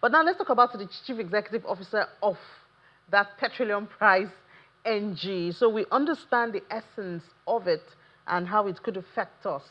But now let's talk about the Chief Executive Officer of that Petroleum Price NG. So we understand the essence of it and how it could affect us,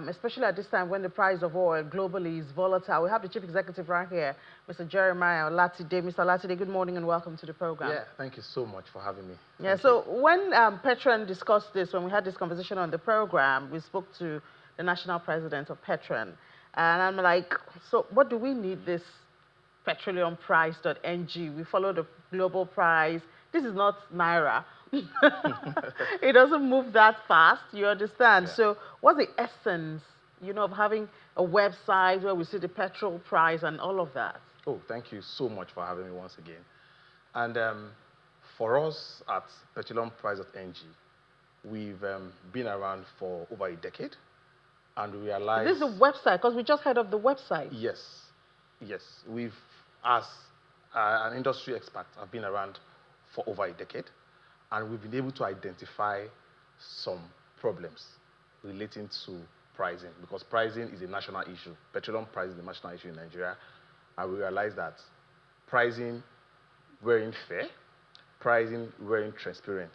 especially at this time when the price of oil globally is volatile. We have the Chief Executive right here, Mr. Jeremiah Olatide. Mr. Olatide, good morning and welcome to the program. Yeah, thank you so much for having me. Yeah, so when Petrol discussed this, when we had this conversation on the program, we spoke to the national president of Petrol, and I'm like, so what do we need this petroleumprice.ng? We follow the global price. This is not Naira. It doesn't move that fast, you understand? Yeah. So what's the essence, of having a website where we see the petrol price and all of that? Oh, thank you so much for having me once again. And for us at petroleumprice.ng, we've been around for over a decade, and we realized... This is a website, because we just heard of the website. Yes, yes. We've, as an industry expert, have been around for over a decade, and we've been able to identify some problems relating to pricing, because pricing is a national issue. Petroleum price is a national issue in Nigeria, and we realized that pricing weren't fair, pricing weren't transparent,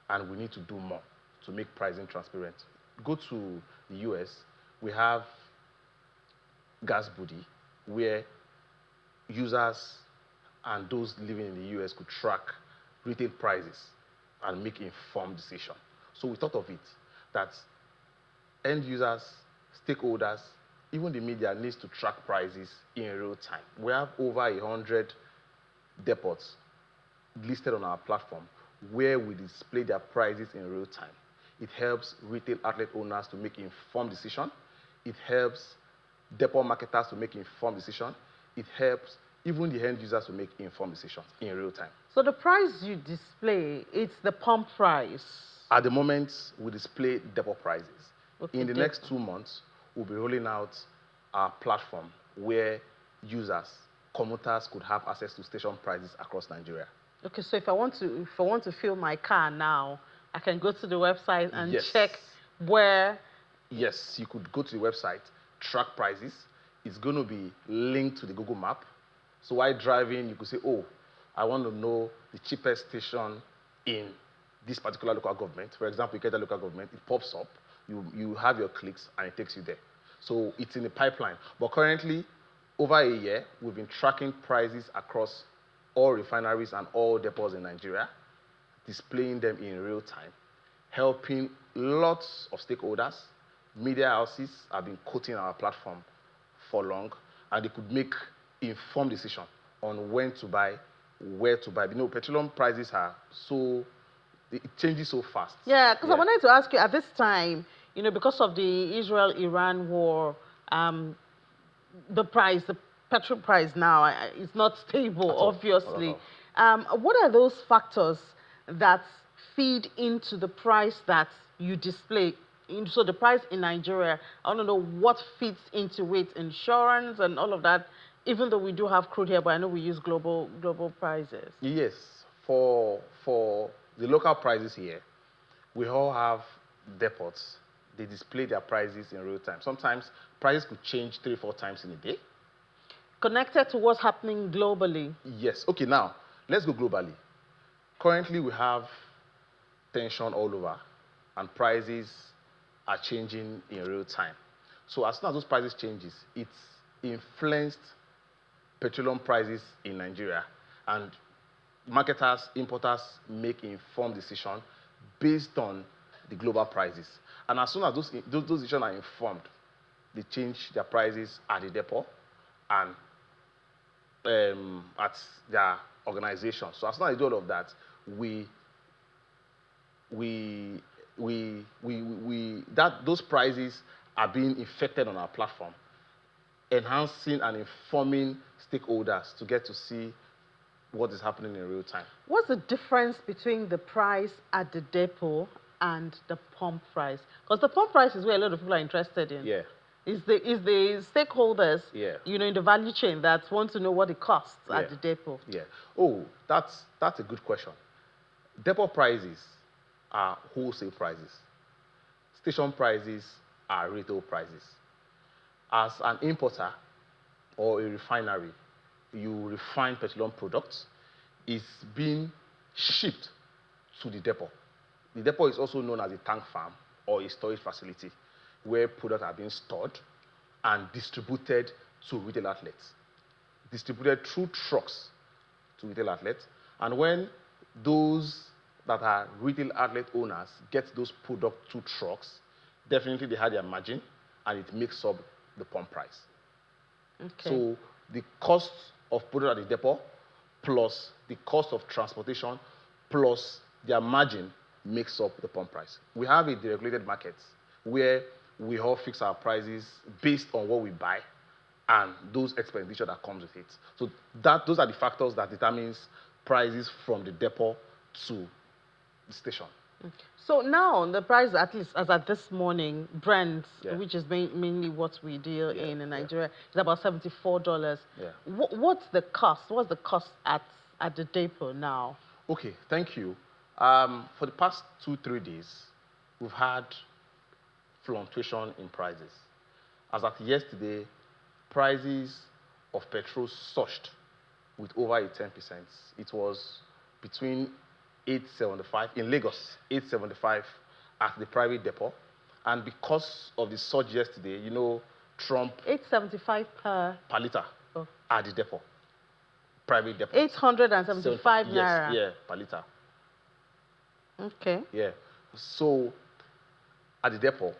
and we need to do more to make pricing transparent. Go to the US, we have gas booty, where users and those living in the US could track retail prices and make informed decisions. So we thought of it, that end users, stakeholders, even the media needs to track prices in real time. We have over 100 depots listed on our platform where we display their prices in real time. It helps retail outlet owners to make informed decisions. It helps depot marketers to make informed decisions. It helps even the end users to make informed decisions in real time. So the price you display, it's the pump price? At the moment, we display depot prices. Okay, in the next 2 months, we'll be rolling out our platform where users, commuters could have access to station prices across Nigeria. Okay, so if I want to fill my car now, I can go to the website and check where... Yes, you could go to the website, track prices. It's going to be linked to the Google map. So while driving, you could say, oh, I want to know the cheapest station in this particular local government. For example, you get a local government, it pops up, you have your clicks, and it takes you there. So it's in the pipeline. But currently, over a year, we've been tracking prices across all refineries and all depots in Nigeria, displaying them in real time, helping lots of stakeholders. Media houses have been quoting our platform for long, and they could make informed decisions on when to buy, where to buy. Petroleum prices are it changes so fast. Yeah, because I wanted to ask you, at this time, because of the Israel-Iran war, the petrol price now is not stable, obviously. What are those factors that feed into the price that you display? So the price in Nigeria, I want to know what fits into it, insurance and all of that, even though we do have crude here, but I know we use global prices. Yes, for the local prices here, we all have depots. They display their prices in real time. Sometimes prices could change 3-4 times in a day. Connected to what's happening globally? Yes. Okay, now, let's go globally. Currently, we have tension all over, and prices are changing in real time. So as soon as those prices changes, it's influenced petroleum prices in Nigeria, and marketers, importers make informed decisions based on the global prices. And as soon as those decisions are informed, they change their prices at the depot and at their organization. So as soon as they do all of that, those prices are being effected on our platform, enhancing and informing stakeholders to get to see what is happening in real time. What's the difference between the price at the depot and the pump price? Because the pump price is where a lot of people are interested in. Yeah. Is the stakeholders, in the value chain that want to know what it costs at the depot. Yeah. Oh, that's a good question. Depot prices are wholesale prices. Station prices are retail prices. As an importer or a refinery, you refine petroleum products is being shipped to the depot. The depot is also known as a tank farm or a storage facility where products are being stored and distributed to retail outlets. Distributed through trucks to retail outlets. And when those that are retail outlet owners get those products to trucks, definitely they have their margin and it makes up the pump price. Okay. So the cost of product at the depot plus the cost of transportation plus their margin makes up the pump price. We have a deregulated market where we all fix our prices based on what we buy and those expenditure that comes with it. So those are the factors that determines prices from the depot to the station. So now the price, at least as at this morning, Brent, Yeah. which is mainly what we deal in Yeah. Nigeria, is about $74. Yeah. What's the cost? What's the cost at the depot now? Okay, thank you. For the past 2-3 days, we've had fluctuation in prices. As at yesterday, prices of petrol surged with over a 10%. It was between 875 in Lagos, 875 at the private depot. And because of the surge yesterday, you know, Trump 875 per liter oh. at the depot, private depot. 875 naira. Yes, yeah, per liter. Okay. Yeah. So at the depot,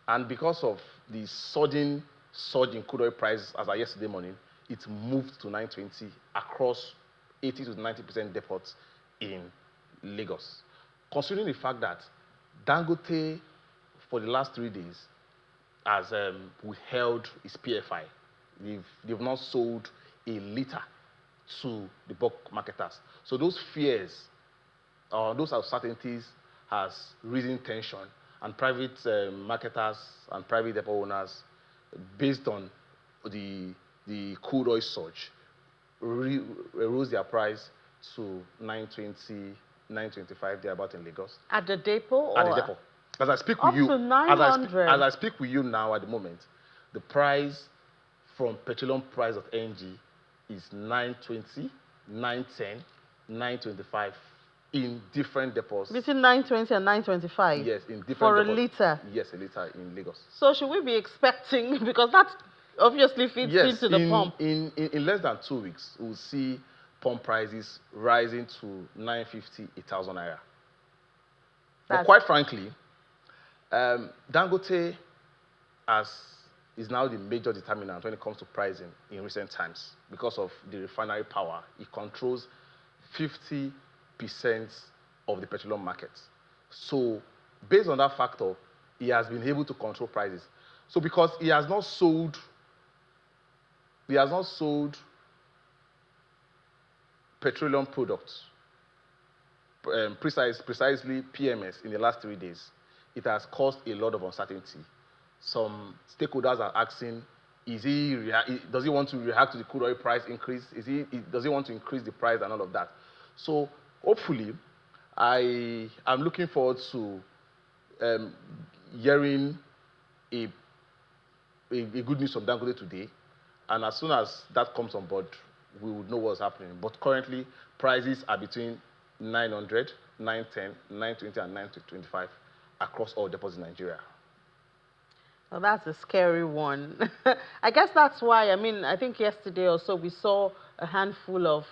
and because of the sudden surge in crude oil prices as of yesterday morning, it moved to 920 across 80 to 90% depots in Lagos. Considering the fact that Dangote, for the last 3 days, has withheld its PFI. They've not sold a liter to the bulk marketers. So those fears, those uncertainties has risen tension, and private marketers and private depot owners, based on the crude oil surge, rose their price to 920, 925 thereabout in Lagos. At the depot? Or at the depot. As I speak up with you, to 900. as I speak with you now at the moment, the price from petroleum price.ng is 920, 910, 925 in different depots. Between 920 and 925? Yes, in different for depots. a liter? Yes, a liter in Lagos. So should we be expecting, because that obviously feeds into the pump? In less than 2 weeks, we'll see pump prices rising to 950, 1,000 naira. But quite frankly, Dangote is now the major determinant when it comes to pricing in recent times because of the refinery power. It controls 50% of the petroleum market. So based on that factor, he has been able to control prices. So because he has not sold petroleum products, precisely PMS, in the last 3 days, it has caused a lot of uncertainty. Some stakeholders are asking, does he want to react to the crude oil price increase? Does he want to increase the price and all of that? So hopefully, I am looking forward to hearing a good news from Dangote today. And as soon as that comes on board, we would know what's happening. But currently, prices are between 900, 910, 920, and 925 across all depots in Nigeria. Well, that's a scary one. I guess that's why, I think yesterday or so we saw a handful of,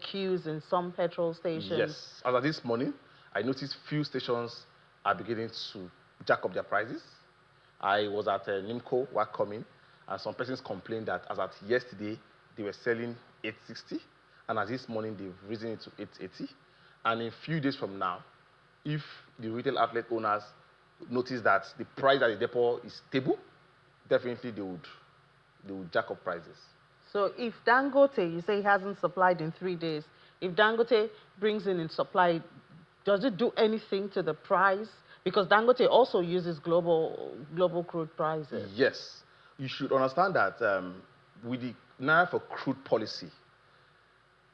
queues in some petrol stations. Yes. As of this morning, I noticed few stations are beginning to jack up their prices. I was at NIMCO, work coming, and some persons complained that as at yesterday, they were selling 860, and as this morning, they've risen it to 880. And in a few days from now, if the retail outlet owners notice that the price at the depot is stable, definitely they would jack up prices. So if Dangote, you say he hasn't supplied in 3 days, if Dangote brings in supply, does it do anything to the price? Because Dangote also uses global crude prices. Yes. You should understand that with the Naira for crude policy,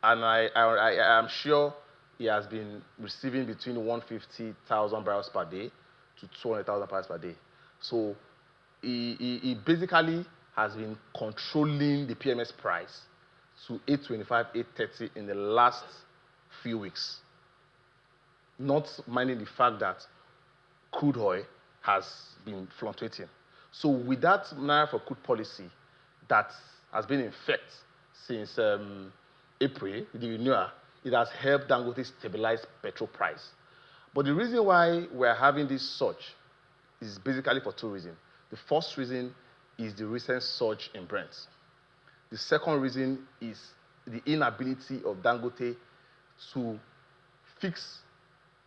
and I am sure he has been receiving between 150,000 barrels per day to 200,000 barrels per day. So he basically has been controlling the PMS price to 825, 830 in the last few weeks. Not minding the fact that crude oil has been fluctuating. So with that naira for crude policy that has been in effect since April, the renewal, it has helped Dangote stabilize petrol price. But the reason why we're having this surge is basically for two reasons. The first reason is the recent surge in Brent. The second reason is the inability of Dangote to fix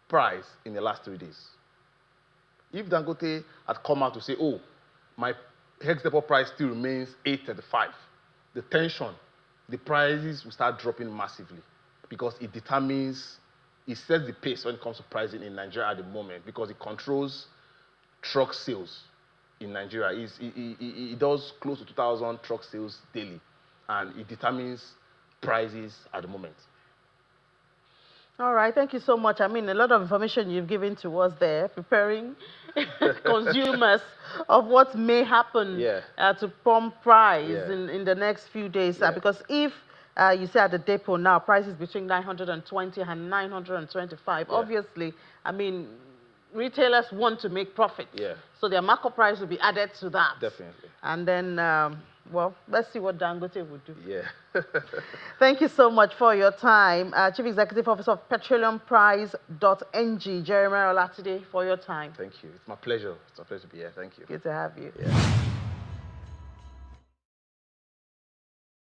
price in the last 3 days. If Dangote had come out to say, oh, my ex-depot price still remains 835, the tension, the prices will start dropping massively because it sets the pace when it comes to pricing in Nigeria at the moment because it controls truck sales in Nigeria. It does close to 2,000 truck sales daily, and it determines prices at the moment. All right, thank you so much. I mean, a lot of information you've given to us there, preparing consumers of what may happen to pump price in the next few days. Because if you say at the depot now, prices between 920 and 925, obviously, I mean, retailers want to make profit. So their markup price will be added to that. Definitely. And then, well, let's see what Dangote would do. Thank you so much for your time. Chief Executive Officer of petroleumprice.ng, Jeremiah Olatide, for your time. Thank you. It's my pleasure. It's a pleasure to be here. Thank you. Good to have you.